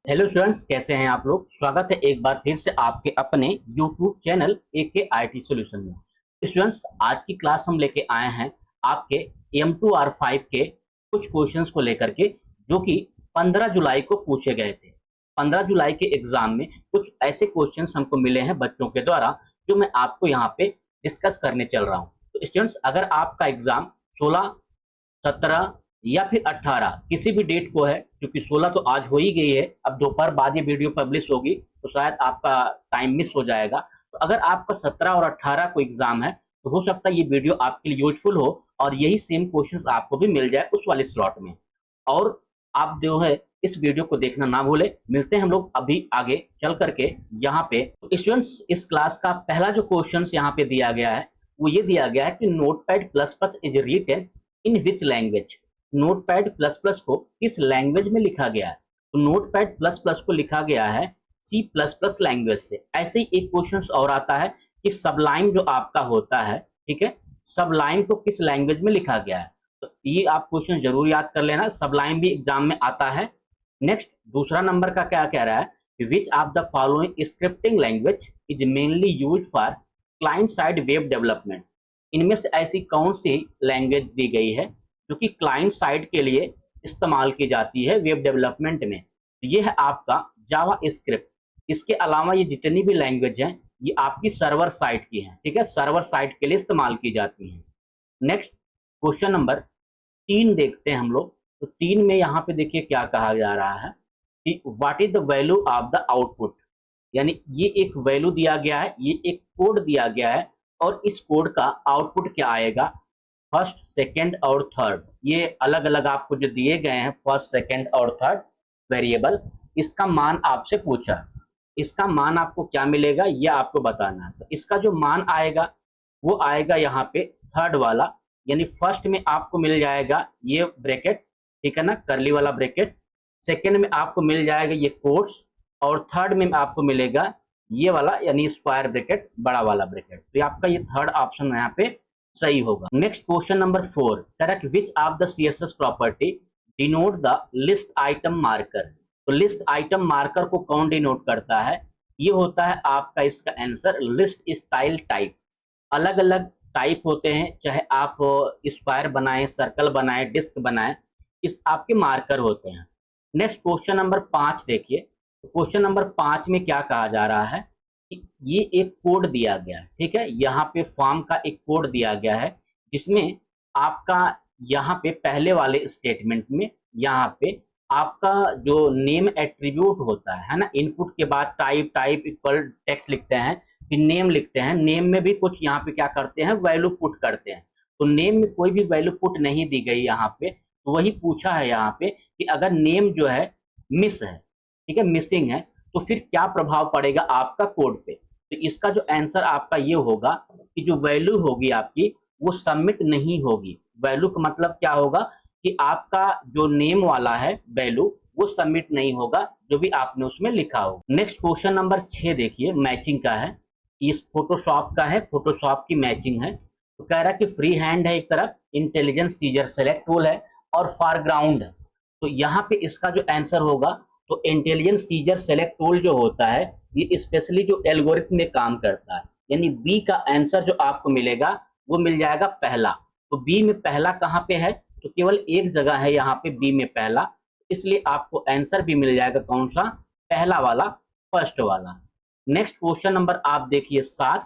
Hello students, कैसे हैं आप लोग। स्वागत है एक बार फिर से आपके अपने YouTube channel AK IT solution में। स्टूडेंट्स, आज की क्लास हम लेके आए हैं आपके M2R5 के कुछ क्वेश्चंस को लेकर के, जो कि 15 जुलाई को पूछे गए थे। 15 जुलाई के एग्जाम में कुछ ऐसे क्वेश्चंस हमको मिले हैं बच्चों के द्वारा, जो मैं आपको यहाँ पे डिस्कस करने चल रहा हूँ। तो स्टूडेंट्स, अगर आपका एग्जाम 16, 17 या फिर 18 किसी भी डेट को है, क्योंकि 16 तो आज हो ही गई है, अब दोपहर बाद ये वीडियो पब्लिश होगी तो शायद आपका टाइम मिस हो जाएगा। तो अगर आपका 17 और 18 को एग्जाम है तो हो सकता है ये वीडियो आपके लिए यूजफुल हो और यही सेम क्वेश्चंस आपको भी मिल जाए उस वाले स्लॉट में। और आप जो है इस वीडियो को देखना ना भूले। मिलते हैं हम लोग अभी आगे चल करके यहाँ पे। तो स्टूडेंट्स, इस क्लास का पहला जो क्वेश्चन यहाँ पे दिया गया है वो ये दिया गया है कि Notepad plus plus is written in which language. Notepad plus plus को किस लैंग्वेज में लिखा गया है। तो नोटपैड प्लस प्लस को लिखा गया है C++ लैंग्वेज से। ऐसे ही एक क्वेश्चन और आता है कि सबलाइन जो आपका होता है, ठीक है, सबलाइन को किस लैंग्वेज में लिखा गया है। तो ये आप क्वेश्चन जरूर याद कर लेना, सबलाइन भी एग्जाम में आता है। नेक्स्ट, दूसरा नंबर का क्या कह रहा है, which of the following scripting language is mainly use for client side web development. इनमें से ऐसी कौन सी लैंग्वेज दी गई है जो कि क्लाइंट साइड के लिए इस्तेमाल की जाती है वेब डेवलपमेंट में। तो ये है आपका जावा स्क्रिप्ट। इसके अलावा ये जितनी भी लैंग्वेज हैं ये आपकी सर्वर साइड की हैं, ठीक है, सर्वर साइड के लिए इस्तेमाल की जाती हैं। नेक्स्ट, क्वेश्चन नंबर 3 देखते हैं हम लोग। तो 3 में यहाँ पे देखिए क्या कहा जा रहा है कि what is the value of the output. यानी ये एक वैल्यू दिया गया है, ये एक कोड दिया गया है और इस कोड का आउटपुट क्या आएगा, फर्स्ट, सेकंड और थर्ड। ये अलग अलग आपको जो दिए गए हैं फर्स्ट, सेकंड और थर्ड वेरिएबल, इसका मान आपसे पूछा। इसका मान आपको क्या मिलेगा ये आपको बताना है। तो इसका जो मान आएगा वो आएगा यहाँ पे थर्ड वाला, यानी फर्स्ट में आपको मिल जाएगा ये ब्रैकेट, ठीक है ना, करली वाला ब्रैकेट। सेकंड में आपको मिल जाएगा ये कोट्स और थर्ड में आपको मिलेगा ये वाला यानी स्क्वायर ब्रैकेट, बड़ा वाला ब्रैकेट। तो आपका ये थर्ड ऑप्शन यहाँ पे सही होगा। Next, question number 4, correct which of the CSS property denote the list item marker. तो लिस्ट आइटम मार्कर को कौन डिनोट करता है, ये होता है आपका इसका आंसर लिस्ट स्टाइल टाइप। अलग अलग टाइप होते हैं, चाहे आप स्क्वायर बनाएं, सर्कल बनाएं, डिस्क बनाएं, इस आपके मार्कर होते हैं। नेक्स्ट, क्वेश्चन नंबर 5 देखिए। तो क्वेश्चन नंबर 5 में क्या कहा जा रहा है कि ये एक कोड दिया गया है, ठीक है, यहाँ पे फॉर्म का एक कोड दिया गया है जिसमें आपका यहाँ पे पहले वाले स्टेटमेंट में यहाँ पे आपका जो नेम एट्रीब्यूट होता है ना, इनपुट के बाद टाइप, टाइप इक्वल टेक्स्ट लिखते हैं, फिर नेम लिखते हैं, नेम में भी कुछ यहाँ पे क्या करते हैं, वैल्यू पुट करते हैं। तो नेम में कोई भी वैल्यू पुट नहीं दी गई यहाँ पे, तो वही पूछा है यहाँ पे कि अगर नेम जो है मिस है, ठीक है, मिसिंग है, तो फिर क्या प्रभाव पड़ेगा आपका कोड पे। तो इसका जो आंसर आपका ये होगा कि जो वैल्यू होगी आपकी वो सबमिट नहीं होगी। वैल्यू का मतलब क्या होगा कि आपका जो नेम वाला है वैल्यू वो सबमिट नहीं होगा, जो भी आपने उसमें लिखा हो। नेक्स्ट, क्वेश्चन नंबर 6 देखिए, मैचिंग का है, इस फोटोशॉप का है, फोटोशॉप की मैचिंग है। तो कह रहा है कि फ्री हैंड है एक तरफ, इंटेलिजेंट सीजर सेलेक्ट टूल है और फॉरग्राउंड। तो यहाँ पे इसका जो आंसर होगा, तो इंटेलिजेंट सीजर सेलेक्ट टूल जो होता है ये स्पेशली जो एल्गोरिथम में काम करता है, यानी बी का आंसर जो आपको मिलेगा वो मिल जाएगा पहला। तो बी में पहला कहाँ पे है, तो केवल एक जगह है यहाँ पे बी में पहला, इसलिए आपको आंसर भी मिल जाएगा कौन सा, पहला वाला, फर्स्ट वाला। नेक्स्ट, क्वेश्चन नंबर आप देखिए 7।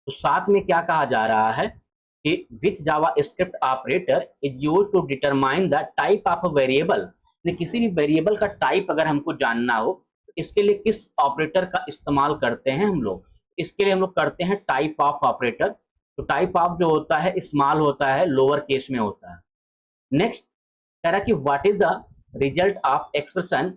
तो 7 में क्या कहा जा रहा है कि which JavaScript operator is used to determine the type of variable. किसी भी वेरिएबल का टाइप अगर हमको जानना हो तो इसके लिए किस ऑपरेटर का इस्तेमाल करते हैं हम लोग, इसके लिए हम लोग करते हैं टाइप ऑफ ऑपरेटर। तो टाइप ऑफ जो होता है स्मॉल होता है, लोअर केस में होता है। नेक्स्ट, कह रहा कि what is the result of expression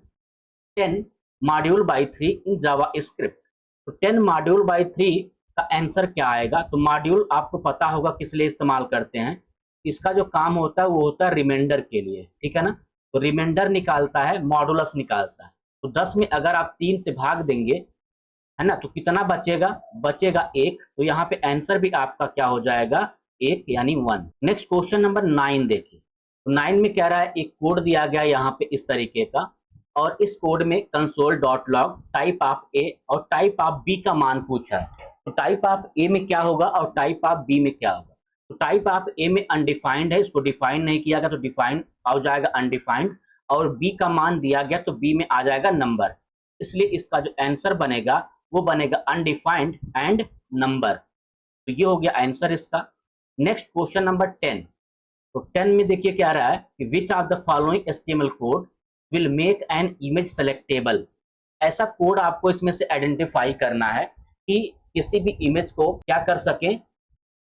10 module by 3 in Java script. तो 10 मॉड्यूल बाई 3 का आंसर क्या आएगा। तो मॉड्यूल आपको पता होगा किस लिए इस्तेमाल करते हैं, इसका जो काम होता है वो होता है रिमाइंडर के लिए, ठीक है ना। तो रिमाइंडर निकालता है, मॉडुलस निकालता है। तो 10 में अगर आप 3 से भाग देंगे, है ना, तो कितना बचेगा, बचेगा 1। तो यहाँ पे आंसर भी आपका क्या हो जाएगा, 1 यानी 1। नेक्स्ट, क्वेश्चन नंबर 9 देखिए। तो 9 में कह रहा है एक कोड दिया गया यहाँ पे इस तरीके का और इस कोड में console dot log type of a और टाइप ऑफ बी का मान पूछा है। तो टाइप ऑफ ए में क्या होगा और टाइप ऑफ बी में क्या होगा। तो टाइप ऑफ ए में अनडिफाइंड है, इसको डिफाइन नहीं किया गया तो डिफाइन आ जाएगा अनडिफाइंड, और बी का मान दिया गया तो बी में आ जाएगा नंबर। इसलिए इसका जो आंसर बनेगा वो बनेगा अनडिफाइंड एंड नंबर। तो ये हो गया आंसर इसका। Next question number 10। तो 10 में देखिए क्या रहा है कि which of the following HTML code will make an image selectable. ऐसा कोड आपको इसमें से आइडेंटिफाई करना है कि किसी भी इमेज को क्या कर सके,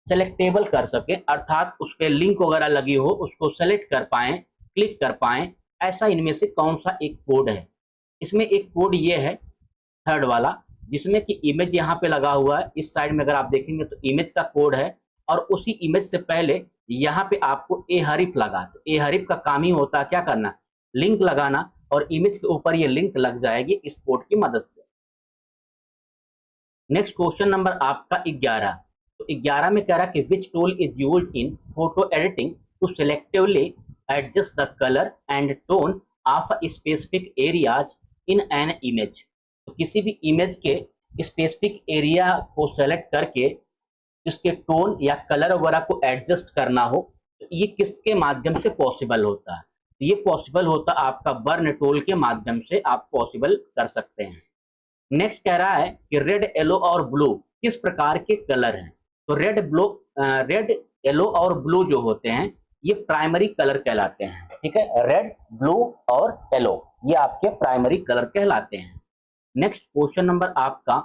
सेलेक्टेबल कर सके, अर्थात उस पर लिंक वगैरह लगी हो उसको सेलेक्ट कर पाए, क्लिक कर पाए। ऐसा इनमें से कौन सा एक कोड है। इसमें एक कोड ये है थर्ड वाला, जिसमें कि इमेज यहाँ पे लगा हुआ है। इस साइड में अगर आप देखेंगे तो इमेज का कोड है, और उसी इमेज से पहले यहाँ पे आपको ए हरीफ लगा। तो ए हरीफ का काम ही होता है क्या करना, लिंक लगाना, और इमेज के ऊपर ये लिंक लग जाएगी इस कोड की मदद से। नेक्स्ट क्वेश्चन नंबर आपका 11। तो 11 में कह रहा है कि which tool is used in photo editing to selectively adjust the colour and tone of a specific areas in an image. तो किसी भी इमेज के स्पेसिफिक एरिया को सेलेक्ट करके इसके टोन या कलर वगैरह को एडजस्ट करना हो, तो ये किसके माध्यम से पॉसिबल होता है। तो ये पॉसिबल होता है आपका बर्न टूल के माध्यम से आप पॉसिबल कर सकते हैं। नेक्स्ट कह रहा है कि रेड, येलो और ब्लू किस प्रकार के कलर हैं। तो रेड, येलो और ब्लू जो होते हैं ये प्राइमरी कलर कहलाते हैं। ठीक है, रेड, ब्लू और येलो ये आपके प्राइमरी कलर कहलाते हैं। नेक्स्ट क्वेश्चन नंबर आपका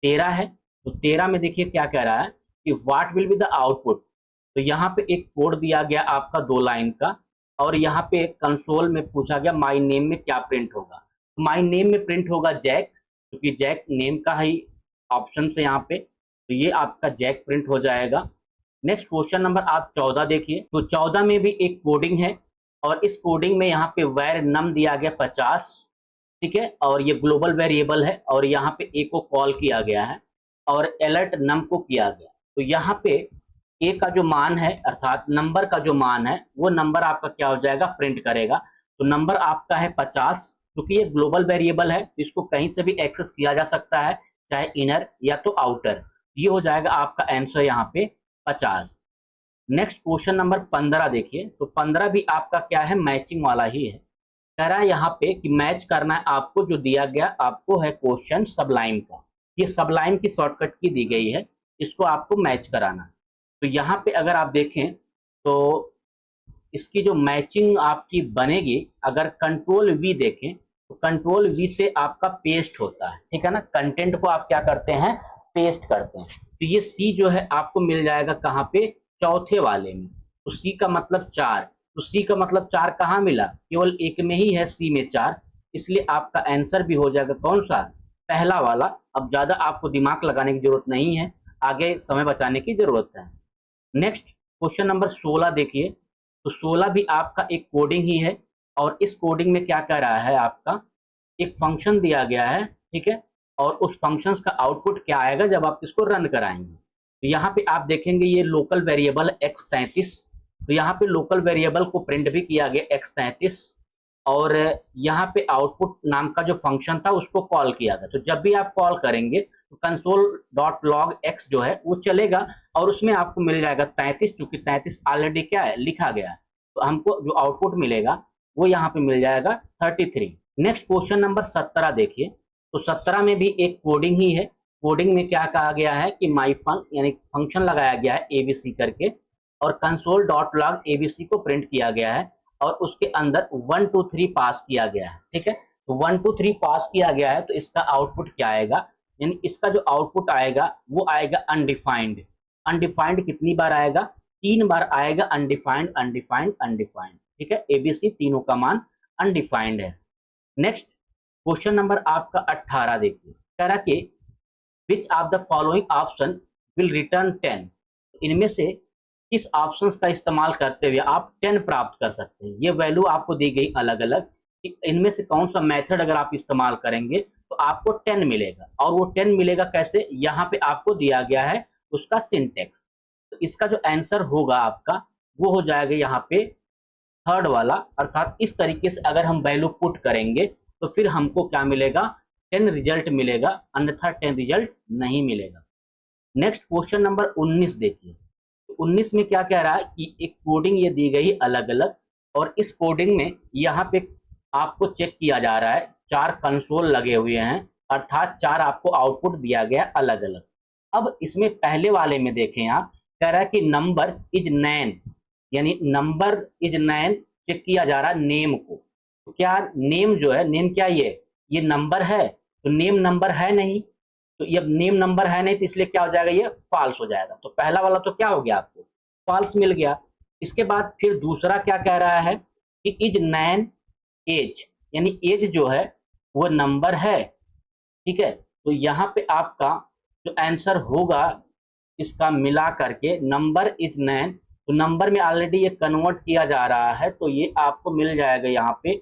13 है। तो 13 में देखिए क्या कह रहा है कि what will be the output. तो यहाँ पे एक कोड दिया गया आपका 2 लाइन का, और यहाँ पे कंसोल में पूछा गया माई नेम में क्या प्रिंट होगा। माई नेम में प्रिंट होगा जैक, क्योंकि जैक नेम का ही ऑप्शन से यहाँ पे, तो ये आपका जैक प्रिंट हो जाएगा। नेक्स्ट क्वेश्चन नंबर आप 14 देखिए। तो 14 में भी एक कोडिंग है, और इस कोडिंग में यहाँ पे वैर नम दिया गया 50। ठीक है, और ये ग्लोबल वेरिएबल है, और यहाँ पे ए को कॉल किया गया है और अलर्ट नम को किया गया। तो यहाँ पे ए का जो मान है अर्थात नंबर का जो मान है वो नंबर आपका क्या हो जाएगा, प्रिंट करेगा। तो नंबर आपका है 50, क्योंकि ये ग्लोबल वेरिएबल है तो इसको कहीं से भी एक्सेस किया जा सकता है, चाहे इनर या तो आउटर। ये हो जाएगा आपका आंसर यहाँ पे 50। नेक्स्ट क्वेश्चन नंबर 15 देखिए। तो 15 भी आपका क्या है, मैचिंग वाला ही है। कह रहा है यहाँ पे कि मैच करना है आपको, जो दिया गया आपको है क्वेश्चन सबलाइम का। ये सबलाइम की शॉर्टकट की दी गई है, इसको आपको मैच कराना। तो यहाँ पे अगर आप देखें तो इसकी जो मैचिंग आपकी बनेगी, अगर कंट्रोल वी देखें तो कंट्रोल वी से आपका पेस्ट होता है। ठीक है ना, कंटेंट को आप क्या करते हैं, पेस्ट करते हैं। तो ये सी जो है आपको मिल जाएगा कहाँ पे, चौथे वाले में। तो सी का मतलब 4, तो सी का मतलब 4 कहाँ मिला, केवल एक में ही है, सी में 4। इसलिए आपका आंसर भी हो जाएगा कौन सा, पहला वाला। अब ज्यादा आपको दिमाग लगाने की जरूरत नहीं है, आगे समय बचाने की जरूरत है। नेक्स्ट क्वेश्चन नंबर 16 देखिए। तो 16 भी आपका एक कोडिंग ही है, और इस कोडिंग में क्या कह रहा है, आपका एक फंक्शन दिया गया है। ठीक है, और उस फंक्शन का आउटपुट क्या आएगा जब आप इसको रन कराएंगे। तो यहाँ पे आप देखेंगे ये लोकल वेरिएबल x33। तो यहाँ पे लोकल वेरिएबल को प्रिंट भी किया गया x33, और यहाँ पे आउटपुट नाम का जो फंक्शन था उसको कॉल किया गया। तो जब भी आप कॉल करेंगे तो console.log x जो है वो चलेगा, और उसमें आपको मिल जाएगा 33, चूंकि 33 ऑलरेडी क्या है, लिखा गया है। तो हमको जो आउटपुट मिलेगा वो यहाँ पे मिल जाएगा 33। नेक्स्ट क्वेश्चन नंबर 17 देखिए। तो 17 में भी एक कोडिंग ही है। कोडिंग में क्या कहा गया है कि माई फंक्शन यानी फंक्शन लगाया गया है एबीसी करके, और console.log abc को प्रिंट किया गया है, और उसके अंदर 1 2 3 पास किया गया है। ठीक है, तो 1 2 3 पास किया गया है, तो इसका आउटपुट क्या आएगा, यानी इसका जो आउटपुट आएगा वो आएगा अनडिफाइंड। अनडिफाइंड कितनी बार आएगा, 3 बार आएगा अनडिफाइंड अनडिफाइंड अनडिफाइंड। ठीक है, एबीसी तीनों का मान अनडिफाइंड है। नेक्स्ट क्वेश्चन नंबर आपका 18 देखिए। कह रहा कि which of the following option will return 10। इनमें से किस ऑप्शंस का इस्तेमाल करते हुए आप 10 प्राप्त कर सकते हैं। ये वैल्यू आपको दी गई अलग अलग, इनमें से कौन सा मेथड अगर आप इस्तेमाल करेंगे तो आपको 10 मिलेगा। और वो 10 मिलेगा कैसे, यहाँ पे आपको दिया गया है उसका सिंटेक्स। तो इसका जो आंसर होगा आपका वो हो जाएगा यहाँ पे थर्ड वाला, अर्थात इस तरीके से अगर हम वैल्यू पुट करेंगे तो फिर हमको क्या मिलेगा, 10 रिजल्ट मिलेगा, अन्यथा 10 रिजल्ट नहीं मिलेगा। नेक्स्ट क्वेश्चन नंबर 19 देखिए। 19 में क्या कह रहा है कि एक कोडिंग ये दी गई अलग अलग, और इस कोडिंग में यहाँ पे आपको चेक किया जा रहा है 4 कंसोल लगे हुए हैं, अर्थात 4 आपको आउटपुट दिया गया अलग अलग। अब इसमें पहले वाले में देखें आप, कह रहा है कि नंबर इज नैन, यानी नंबर इज नैन चेक किया जा रहा है नेम को। तो क्या नेम जो है, नेम क्या ये नंबर है, तो नेम नंबर है नहीं, तो ये नेम नंबर है नहीं, तो इसलिए क्या हो जाएगा, ये फॉल्स हो जाएगा। तो पहला वाला तो क्या हो गया, आपको फॉल्स मिल गया। इसके बाद फिर दूसरा क्या कह रहा है कि इज नैन एज, यानी एज जो है वो नंबर है, ठीक है। तो यहाँ पे आपका जो आंसर होगा इसका मिला करके नंबर इज नैन, तो नंबर में ऑलरेडी ये कन्वर्ट किया जा रहा है, तो ये आपको मिल जाएगा यहाँ पे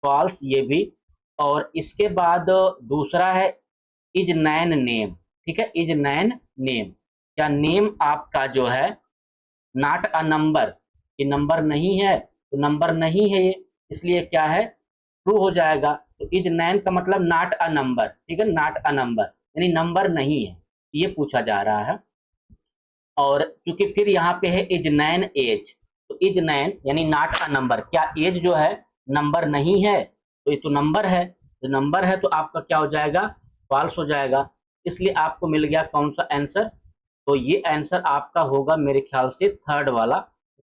फॉल्स, ये भी। और इसके बाद दूसरा है इज नैन नेम, ठीक है, इज नैन नेम, क्या नेम आपका जो है नॉट अ नंबर, ये नंबर नहीं है, तो नंबर नहीं है ये, इसलिए क्या है ट्रू हो जाएगा। तो इज नैन का मतलब नॉट अ नंबर, ठीक है, नॉट अ नंबर यानी नंबर नहीं है, ये पूछा जा रहा है। और क्योंकि फिर यहाँ पे है इज नैन एज, तो इज नैन यानी नॉट अ नंबर, क्या एज जो है नंबर नहीं है, तो ये तो नंबर है, तो नंबर है तो आपका क्या हो जाएगा, फॉल्स हो जाएगा। इसलिए आपको मिल गया कौन सा आंसर, तो ये आंसर आपका होगा मेरे ख्याल से थर्ड वाला,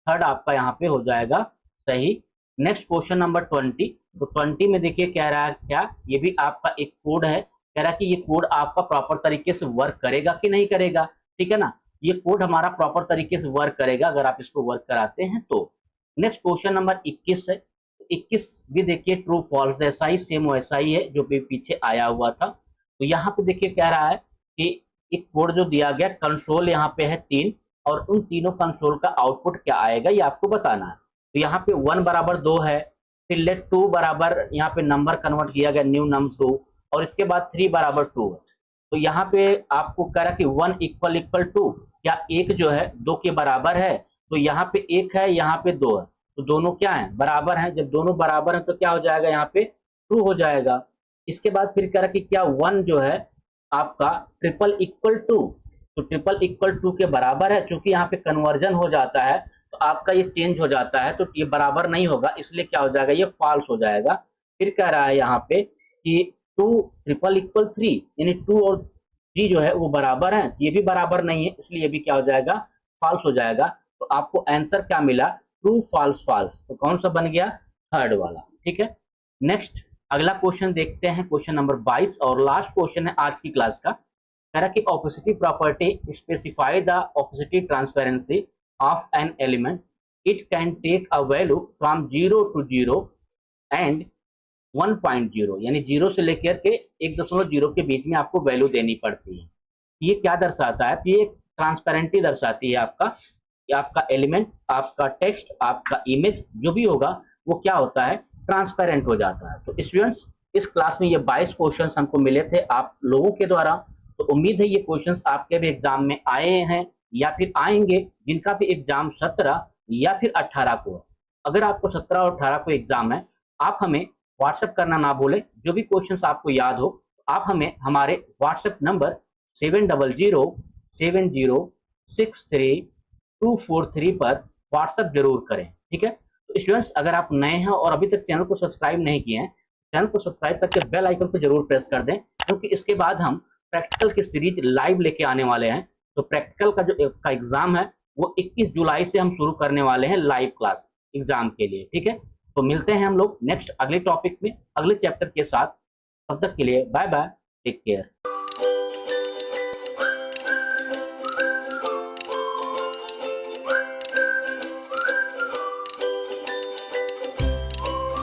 थर्ड आपका यहाँ पे हो जाएगा सही। Next question number 20। तो 20 में देखिए कह रहा है क्या, ये भी आपका एक कोड है, कह रहा है कि ये कोड आपका प्रॉपर तरीके से वर्क करेगा कि नहीं करेगा, ठीक है ना। ये कोड हमारा प्रॉपर तरीके से वर्क करेगा अगर आप इसको वर्क कराते हैं तो। नेक्स्ट क्वेश्चन नंबर 21 है। 21 भी देखिए ट्रू फॉल्स जैसा ही, सेम वैसा ही है जो भी पीछे आया हुआ था। तो यहाँ पे देखिए कह रहा है कि एक कोड जो दिया गया, कंसोल यहाँ पे है 3, और उन तीनों कंसोल का आउटपुट क्या आएगा ये आपको बताना है। तो यहाँ पे 1 बराबर 2 है, फिर लेट 2 बराबर यहाँ पे नंबर कन्वर्ट किया गया न्यू नम 2, और इसके बाद 3 बराबर 2 है। तो यहाँ पे आपको कह रहा कि 1 इक्वल टू, क्या 1 जो है 2 के बराबर है, तो यहाँ पे 1 है, यहाँ पे 2 है, तो दोनों क्या है बराबर हैं। जब दोनों बराबर हैं तो क्या हो जाएगा, यहाँ पे ट्रू हो जाएगा। इसके बाद फिर कह रहा कि क्या 1 जो है आपका ट्रिपल इक्वल टू, तो ट्रिपल इक्वल टू के बराबर है, क्योंकि यहाँ पे कन्वर्जन हो जाता है तो आपका ये चेंज हो जाता है, तो ये बराबर नहीं होगा, इसलिए क्या हो जाएगा, ये फॉल्स हो जाएगा। फिर कह रहा है यहाँ पे कि 2 ट्रिपल इक्वल 3, यानी 2 और 3 जो है वो बराबर है, ये भी बराबर नहीं है, इसलिए ये भी क्या हो जाएगा, फॉल्स हो जाएगा। तो आपको आंसर क्या मिला, ट्रू फॉल्स फॉल्स, तो कौन सा बन गया, थर्ड वाला, ठीक है। नेक्स्ट अगला क्वेश्चन देखते हैं, क्वेश्चन नंबर 22 और लास्ट क्वेश्चन है आज की क्लास का। कह रहा कि opacity property specify the opacity transparency of an element, it can take a value from 0 to 0 and 1.0, यानी 0 से लेकर के 1.0 के बीच में आपको वैल्यू देनी पड़ती है। ये क्या दर्शाता है, तो ये ट्रांसपेरेंटी दर्शाती है आपका, आपका एलिमेंट, आपका टेक्स्ट, आपका इमेज जो भी होगा वो क्या होता है, ट्रांसपेरेंट हो जाता है। तो स्टूडेंट्स इस क्लास में ये 22 क्वेश्चंस हमको मिले थे आप लोगों के द्वारा, तो उम्मीद है ये क्वेश्चंस आपके भी एग्जाम में आए हैं या फिर आएंगे, जिनका भी एग्जाम 17 या फिर 18 को है। अगर आपको 17 और 18 को एग्जाम है, आप हमें व्हाट्सएप करना ना भूलें, जो भी क्वेश्चंस आपको याद हो आप हमें हमारे व्हाट्सएप नंबर 70063243 पर व्हाट्सएप जरूर करें, ठीक है। तो स्टूडेंट्स अगर आप नए हैं और अभी तक चैनल को सब्सक्राइब नहीं किए हैं, चैनल को सब्सक्राइब करके बेल आइकन को जरूर प्रेस कर दें, क्योंकि इसके बाद हम प्रैक्टिकल की सीरीज लाइव लेके आने वाले हैं। तो प्रैक्टिकल का जो का एग्जाम है वो 21 जुलाई से हम शुरू करने वाले हैं लाइव क्लास एग्जाम के लिए, ठीक है। तो मिलते हैं हम लोग नेक्स्ट अगले टॉपिक में अगले चैप्टर के साथ, तब तक के लिए बाय बाय, टेक केयर।